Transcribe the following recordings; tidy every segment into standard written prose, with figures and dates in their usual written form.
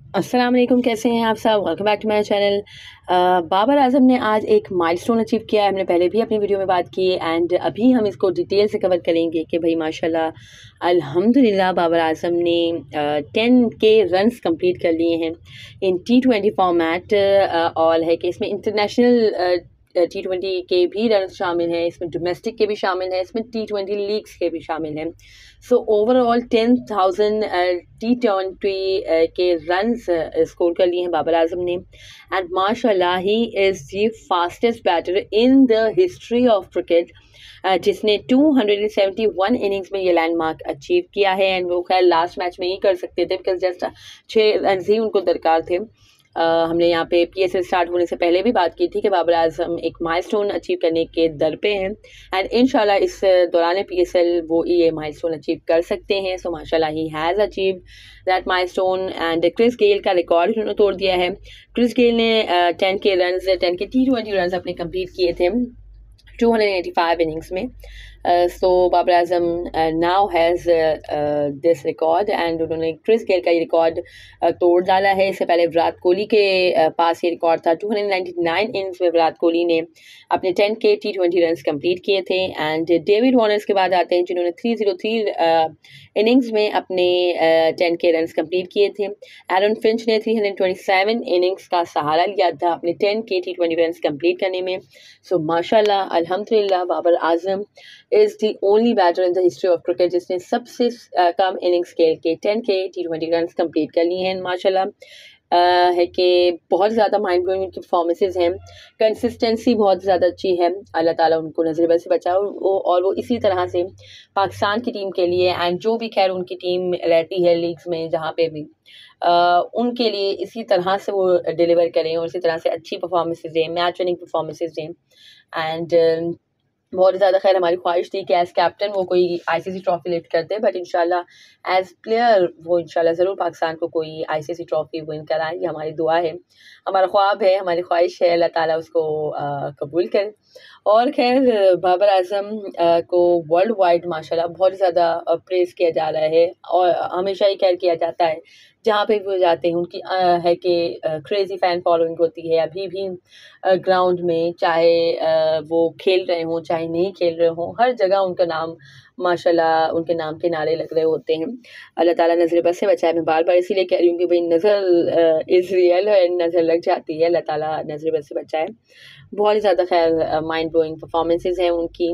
अस्सलाम वालेकुम, कैसे हैं आप सब। Welcome back to my channel. Babar Azam ने आज एक माइलस्टोन अचीव किया है। हमने पहले भी अपनी वीडियो में बात की एंड अभी हम इसको डिटेल से कवर करेंगे कि भाई माशाल्लाह अल्हम्दुलिल्लाह बाबर आजम ने 10K रन्स कंप्लीट कर लिए हैं इन T20 फॉर्मेट। और है कि इसमें इंटरनेशनल T20 के भी रन शामिल हैं, इसमें डोमेस्टिक के भी शामिल हैं, इसमें T20 लीग्स के भी शामिल हैं। सो ओवरऑल 10,000 T20 के रन्स स्कोर कर लिए हैं बाबर आजम ने। एंड माशाल्लाह he is the fastest batter in the history of cricket, जिसने 271 इनिंग्स में ये लैंडमार्क अचीव किया है। एंड वो खैर लास्ट मैच में ही कर सकते थे बिकॉज जस्ट 6 रन ही उनको दरकार थे। हमने यहाँ पे PSL स्टार्ट होने से पहले भी बात की थी कि बाबर आजम एक माइलस्टोन अचीव करने के दर पे हैं एंड इंशाल्लाह इस दौरान PSL वो ये माइलस्टोन अचीव कर सकते हैं। सो माशाल्लाह he has achieve that milestone. And Chris Gayle का रिकॉर्ड उन्होंने तोड़ दिया है। क्रिस गेल ने 10K T20 रन अपने कंप्लीट किए थे 285 इनिंग्स में। So Babar Azam now has this record and उन्होंने क्रिस गेल का ये रिकॉर्ड तोड़ डाला है। इससे पहले विराट कोहली के पास ये रिकॉर्ड था। 299 इनिंग्स में विराट कोहली ने अपने 10K T20 रन कंप्लीट किए थे। एंड डेविड वार्नर के बाद आते हैं जिन्होंने 303 इनिंग्स में अपने 10K रन कंप्लीट किए थे। एरन फिंच ने 327 इनिंग्स का सहारा लिया था अपने 10K T20 रन कंप्लीट करने में। सो माशाल्लाह अल्हम्दुलिल्लाह Babar Azam is the only batter in the history of cricket जिसने सबसे कम इनिंग्स खेल के 10K T20 रन कंप्लीट कर लिए हैं। माशाल्लाह है कि बहुत ज़्यादा माइंड ब्लोइंग उनकी परफॉर्मेंसेज हैं, कंसिस्टेंसी बहुत ज़्यादा अच्छी है। अल्लाह ताला उनको नजर से बचाओ और वो इसी तरह से पाकिस्तान की टीम के लिए एंड जो भी खैर उनकी टीम रहती है लीग्स में जहाँ पे भी उनके लिए इसी तरह से वो डिलीवर करें और इसी तरह से अच्छी परफॉर्मेंसेज दें, मैच विनिंग परफॉर्मेंसेज दें। एंड बहुत ज़्यादा खैर हमारी ख्वाहिश थी कि एज़ कैप्टन वो कोई ICC ट्रॉफी लिफ्ट करते, बट इंशाल्लाह एज़ प्लेयर वो इंशाल्लाह ज़रूर पाकिस्तान को कोई ICC ट्रॉफी विन कराएं। ये हमारी दुआ है, हमारा ख्वाब है, हमारी ख्वाहिश है। अल्लाह ताला उसको कबूल करे। और खैर बाबर आजम को वर्ल्ड वाइड माशाल्लाह बहुत ज़्यादा प्रेज़ किया जा रहा है और हमेशा ही खैर किया जाता है जहाँ पे भी वो जाते हैं। उनकी है कि क्रेज़ी फ़ैन फॉलोइंग होती है अभी भी ग्राउंड में, चाहे वो खेल रहे हों चाहे नहीं खेल रहे हों, हर जगह उनका नाम माशाल्लाह उनके नाम के नारे लग रहे होते हैं। अल्लाह ताला नज़र बद से बचाए। मैं बार बार इसीलिए कह रही हूँ कि भाई नज़र इज़ रियल है, नज़र लग जाती है। अल्लाह ताला नज़र बद से बचाए। बहुत ही ज़्यादा खैर माइंड ब्लोइंग परफॉर्मेंसेज हैं उनकी।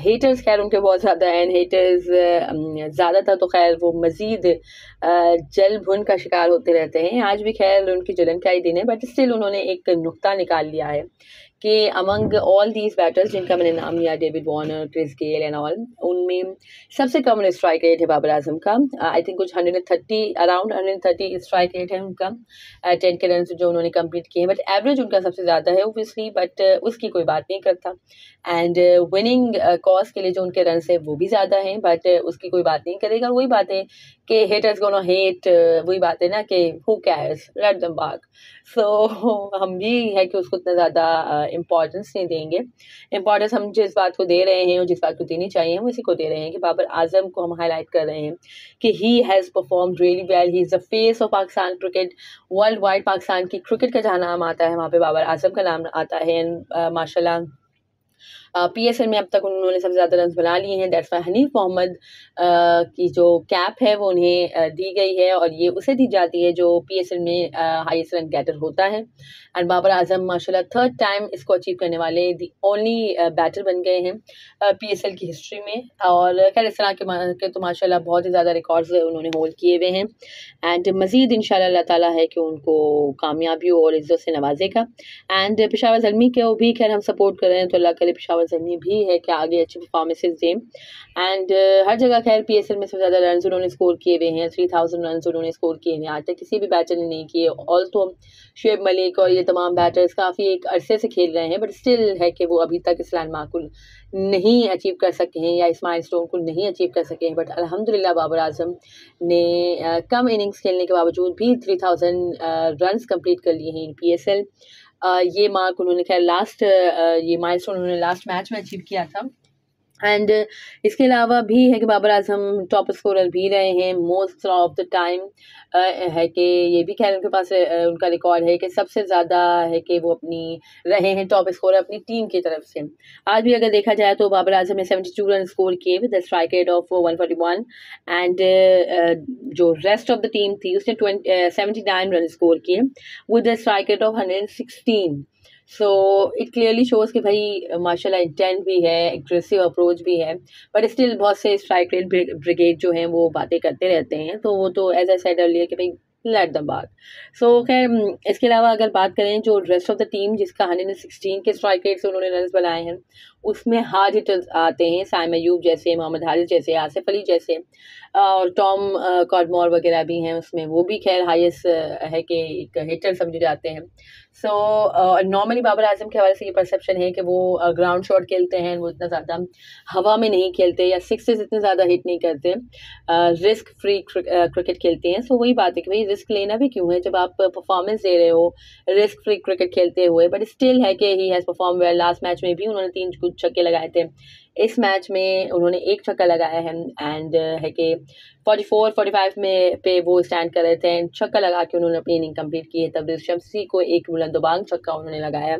हेटर्स खैर उनके बहुत ज़्यादा हैं। हेटर्स ज़्यादातर तो खैर वो मज़ीद जल भुन का शिकार होते रहते हैं। आज भी खैर उनकी जलन का ही दिन है, बट स्टिल उन्होंने एक नुक्ता निकाल लिया है कि अमंग ऑल दीज बैटर्स जिनका मैंने नाम लिया, David Warner, Chris Gayle and all, उनमें सबसे कम स्ट्राइक रेट है बाबर आजम का। आई थिंक कुछ 130 अराउंड 130 स्ट्राइक रेट है उनका 10K रन जो उन्होंने कंप्लीट किए हैं। बट एवरेज उनका सबसे ज़्यादा है ओबियसली, बट उसकी कोई बात नहीं करता। एंड विनिंग कॉज के लिए जो उनके रन है वो भी ज़्यादा हैं, बट उसकी कोई बात नहीं करेगा। वही बात है कि हेटर्स गोना हेट, वही बात है ना कि हु कैर्स, लेट देम बाग। सो हम भी है कि उसको इतना ज़्यादा इम्पोर्टेंस नहीं देंगे। इम्पोर्टेंस हम जिस बात को दे रहे हैं और जिस बात को देनी चाहिए हम इसी को दे रहे हैं कि बाबर आजम को हम हाईलाइट कर रहे हैं कि he has performed really well. He is the face of Pakistan cricket. World wide Pakistan की क्रिकेट का जहाँ नाम आता है वहाँ पे बाबर आजम का नाम आता है। एंड माशाल्लाह PSL में अब तक उन्होंने सबसे ज़्यादा रन बना लिए हैं। दैट्स वाई हनीफ मोहम्मद की जो कैप है वो उन्हें दी गई है और ये उसे दी जाती है जो PSL में हाईएस्ट रन गेटर होता है। एंड बाबर आजम माशाल्लाह थर्ड टाइम इसको अचीव करने वाले दी ओनली बैटर बन गए हैं PSL की हिस्ट्री में। और खैर इस तरह के तो माशाल्लाह बहुत ही ज़्यादा रिकॉर्ड्स उन्होंने होल्ड किए हुए हैं। एंड मज़ीद इंशाल्लाह अल्लाह ताला है कि उनको कामयाबी और इज़्ज़त से नवाजेगा। एंड पेशावर ज़ल्मी को भी खैर हम सपोर्ट कर रहे हैं, तो अल्लाह करे पेशावर ज़ल्मी भी है कि आगे अच्छी परफॉर्मेंसेज दें। एंड हर जगह खैर PSL में सबसे ज़्यादा रन उन्होंने स्कोर किए हुए हैं। 3000 रन उन्होंने स्कोर किए हैं, आज तक किसी भी बैटर ने नहीं किए। ऑल्सो शुएब मलिक और ये तमाम बैटर्स काफ़ी एक अरसे से खेल रहे हैं, बट स्टिल है कि वो अभी तक इस लैंडमार्क को नहीं अचीव कर सके हैं या इस माइलस्टोन को नहीं अचीव कर सके हैं। बट अल्हम्दुलिल्लाह बाबर आजम ने कम इनिंग्स खेलने के बावजूद भी 3000 रन्स कंप्लीट कर लिए हैं इन PSL। ये मार्क उन्होंने खैर ये माइलस्टोन उन्होंने लास्ट मैच में अचीव किया था एंड इसके अलावा भी है कि बाबर आजम टॉप स्कोरर भी रहे हैं मोस्ट ऑफ द टाइम। है कि ये भी खैर उनके पास उनका रिकॉर्ड है कि सबसे ज़्यादा है कि वो अपनी रहे हैं टॉप स्कोरर अपनी टीम की तरफ से। आज भी अगर देखा जाए तो बाबर आजम ने 72 रन स्कोर किए with the strike rate of 141 and जो रेस्ट ऑफ द टीम थी उसने 79 रन स्कोर किए with the strike rate of 116। So it clearly shows कि भाई माशाल्लाह इंटेंट भी है, एग्रेसिव अप्रोच भी है, बट स्टिल बहुत से स्ट्राइक रेट ब्रिगेड जो हैं वो बातें करते रहते हैं, तो वो तो एज आई सेड अर्लियर कि भाई लेट द बात। सो खैर इसके अलावा अगर बात करें जो रेस्ट ऑफ द टीम जिसका 116 के स्ट्राइक रेट से उन्होंने रन बनाए हैं उसमें हार्ड हिटर्स आते हैं, साइम अयूब जैसे, मोहम्मद हारिस जैसे, आसिफ अली जैसे, और टॉम कॉडमोर वगैरह भी हैं उसमें, वो भी खैर हाईएस्ट है कि एक हिटर समझे जाते हैं। सो नॉर्मली बाबर आजम के हवाले से ये परसेप्शन है कि वो ग्राउंड शॉट खेलते हैं, वो इतना ज़्यादा हवा में नहीं खेलते या सिक्सेस इतने ज़्यादा हिट नहीं करते, रिस्क फ्री क्रिकेट खेलते हैं। सो वही बात है कि भाई रिस्क लेना भी क्यों है जब आप परफॉर्मेंस दे रहे हो रिस्क फ्री क्रिकेट खेलते हुए, बट स्टिल है कि he has perform well. Last match में भी उन्होंने 3 कुछ छक्के लगाए थे, इस मैच में उन्होंने 1 छक्का लगाया है एंड है कि 44-45 में पे वो स्टैंड कर रहे थे एंड छक्का लगा के उन्होंने अपनी इनिंग कंप्लीट की है। तब शमसी को एक बुलंदबांग छक्का उन्होंने लगाया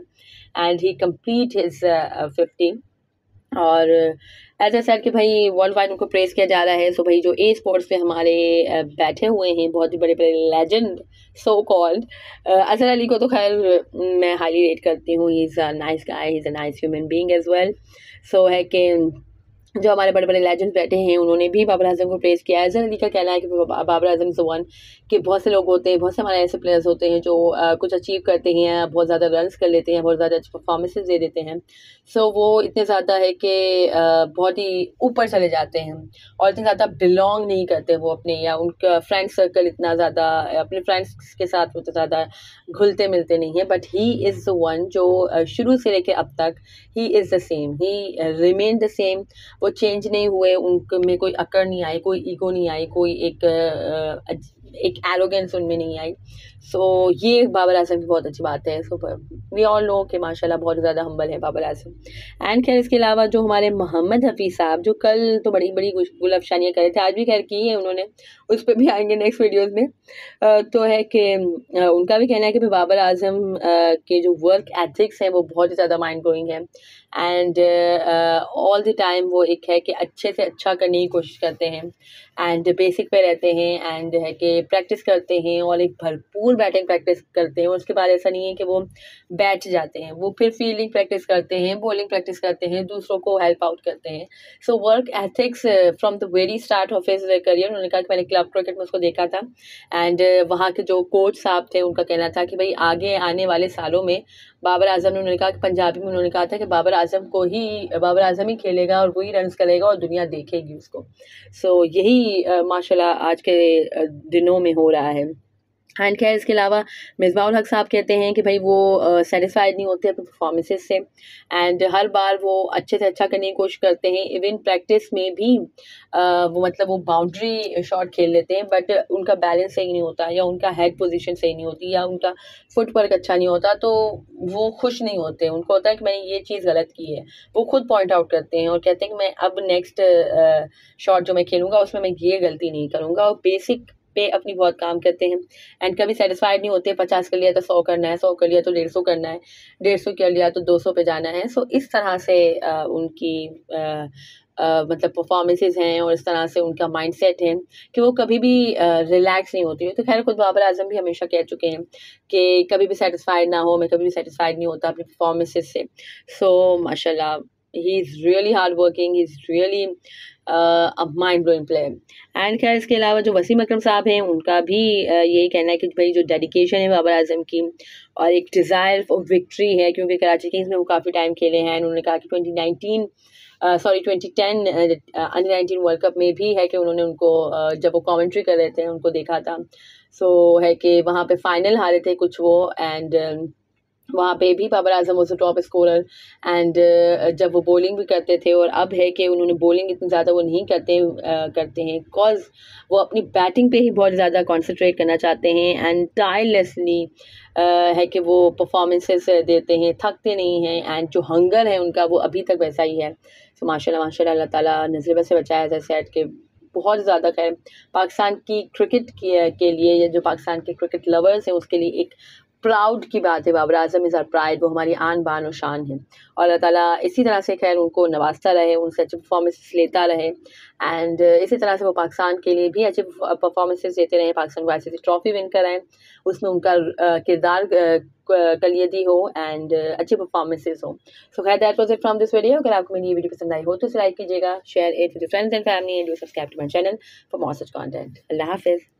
एंड ही कंप्लीट हिज 50। और एज ए सेड कि भाई वर्ल्ड वाइड उनको प्रेस किया जा रहा है। सो भाई जो ए स्पोर्ट्स पे हमारे बैठे हुए हैं बहुत ही बड़े बड़े legend so called, Azhar Ali को तो खैर मैं हाईली रेट करती हूँ, he is a nice guy, he is a nice human being as well. So है कि जो हमारे बड़े बड़े लेजेंड्स बैठे हैं उन्होंने भी बाबर आजम को प्रेस किया है। अजहर अली का कहना है कि Babar Azam is the one, कि बहुत से लोग होते हैं, बहुत से हमारे ऐसे प्लेयर्स होते हैं जो कुछ अचीव करते हैं, बहुत ज़्यादा रन्स कर लेते हैं, बहुत ज़्यादा अच्छी परफॉर्मेंसेज दे देते हैं। सो वो इतने ज़्यादा है कि बहुत ही ऊपर चले जाते हैं और इतने ज़्यादा बिलोंग नहीं करते वो अपने, या उनका फ्रेंड सर्कल इतना ज़्यादा अपने फ्रेंड्स के साथ उतना ज़्यादा घुलते मिलते नहीं हैं। But he is the one जो शुरू से लेके अब तक ही is the same, he remain the same, वो चेंज नहीं हुए, उनमें कोई अकड़ नहीं आई, कोई ईगो नहीं आई, कोई एक एरोगेंस उनमें नहीं आई। सो ये बाबर आजम की बहुत अच्छी बात है। सो वी ऑल नो कि माशाल्लाह बहुत ज़्यादा हम्बल है बाबर आजम। एंड खैर इसके अलावा जो हमारे मोहम्मद हफीज़ साहब जो कल तो बड़ी बड़ी गुलअफशानियाँ करे थे, आज भी खैर की है उन्होंने, उस पर भी आएंगे नेक्स्ट वीडियोज़ में। तो है कि उनका भी कहना है कि बाबर आजम के जो वर्क एथिक्स हैं वो बहुत ही ज़्यादा माइंड ब्लोइंग है एंड ऑल द टाइम वो एक है कि अच्छे से अच्छा करने की कोशिश करते हैं एंड बेसिक पे रहते हैं एंड है कि प्रैक्टिस करते हैं और एक भरपूर बैटिंग प्रैक्टिस करते हैं। उसके बाद ऐसा नहीं है कि वो बैठ जाते हैं, वो फिर फील्डिंग प्रैक्टिस करते हैं, बॉलिंग प्रैक्टिस करते हैं, दूसरों को हेल्प आउट करते हैं। So work ethics from the very start of his career, उन्होंने कहा कि मैंने क्लब क्रिकेट में उसको देखा था एंड वहाँ के जो कोच साहब थे उनका कहना था कि भाई आगे आने वाले सालों में बाबर आजम ने, उन्होंने कहा कि पंजाबी में उन्होंने कहा था कि बाबर आजम ही खेलेगा और वही रन्स करेगा और दुनिया देखेगी उसको। सो यही माशाल्लाह आज के दिनों में हो रहा है। एंड खैर इसके अलावा मिसबाउल हक साहब कहते हैं कि भाई वो सेटिस्फाइड नहीं होते अपने परफॉर्मेंसेस से एंड हर बार वो अच्छे से अच्छा करने की कोशिश करते हैं। इवन प्रैक्टिस में भी वो मतलब वो बाउंड्री शॉट खेल लेते हैं बट उनका बैलेंस सही नहीं होता या उनका हेड पोजीशन सही नहीं होती या उनका फुटवर्क अच्छा नहीं होता, तो वो खुश नहीं होते। उनको होता है कि मैंने ये चीज़ गलत की है, वो खुद पॉइंट आउट करते हैं और कहते हैं कि मैं अब नेक्स्ट शॉट जो मैं खेलूँगा उसमें मैं ये गलती नहीं करूँगा, और बेसिक पे अपनी बहुत काम करते हैं एंड कभी सेटिस्फाइड नहीं होते। 50 कर लिया तो 100 करना है, 100 कर लिया तो 150 करना है, 150 कर लिया तो 200 पे जाना है। सो इस तरह से उनकी मतलब परफॉर्मेंसेज हैं और इस तरह से उनका माइंडसेट है कि वो कभी भी रिलैक्स नहीं होती है। तो खैर खुद बाबर आजम भी हमेशा कह चुके हैं कि कभी भी सेटिस्फाइड ना हो, मैं कभी भी सेटिस्फाइड नहीं होता अपनी परफॉर्मेंसेज से। सो माशाल्लाह he is really hard working, he is really a mind blowing player. And खैर इसके अलावा जो वसीम अकरम साहब हैं उनका भी यही कहना है कि भाई जो डेडिकेशन है बाबर आजम की और एक डिज़ायर फॉर विक्ट्री है, क्योंकि कराची किंग्स में वो काफ़ी टाइम खेले हैं। उन्होंने कहा कि 2010 अंडर 19 वर्ल्ड कप में भी है कि उन्होंने उनको जब वो कमेंट्री कर रहे थे उनको देखा था। सो है कि वहाँ पे फाइनल हारे थे कुछ वो एंड वहाँ पे भी Babar Azam was top scorer. And जब वो बॉलिंग भी करते थे, और अब है कि उन्होंने बॉलिंग इतनी ज़्यादा वो नहीं करते हैं, बिकॉज वो अपनी बैटिंग पे ही बहुत ज़्यादा कॉन्सेंट्रेट करना चाहते हैं। एंड टायरलेसली है कि वो परफॉर्मेंसेस देते हैं, थकते नहीं हैं, एंड जो हंगर है उनका वो अभी तक वैसा ही है। तो माशाल्लाह माशाल्लाह, अल्लाह ताला नज़र से बचाया जाए सेट के बहुत ज़्यादा। खैर पाकिस्तान की क्रिकेट के लिए, या जो पाकिस्तान के क्रिकेट लवर्स हैं उसके लिए एक प्राउड की बात है। Babar Azam is our pride, वो हमारी आन बान और शान है। और अल्लाह ताला इसी तरह से खैर उनको नवाजता रहे, उनसे अच्छे परफॉर्मेंसेस लेता रहे। एंड इसी तरह से वो पाकिस्तान के लिए भी अच्छे परफॉर्मेंसेस देते रहे, पाकिस्तान को ICC ट्रॉफी विन कराएं, उसमें उनका किरदार कलियदी हो, एंड अच्छी परफॉर्मेंसेस हो। सो खैर that was it from this video. अगर आपको मेरी ये वीडियो पसंद आई हो तो इसे लाइक कीजिएगा, share it with your friends and family, and do subscribe to my channel for more such content. अल्लाह हाफिज़।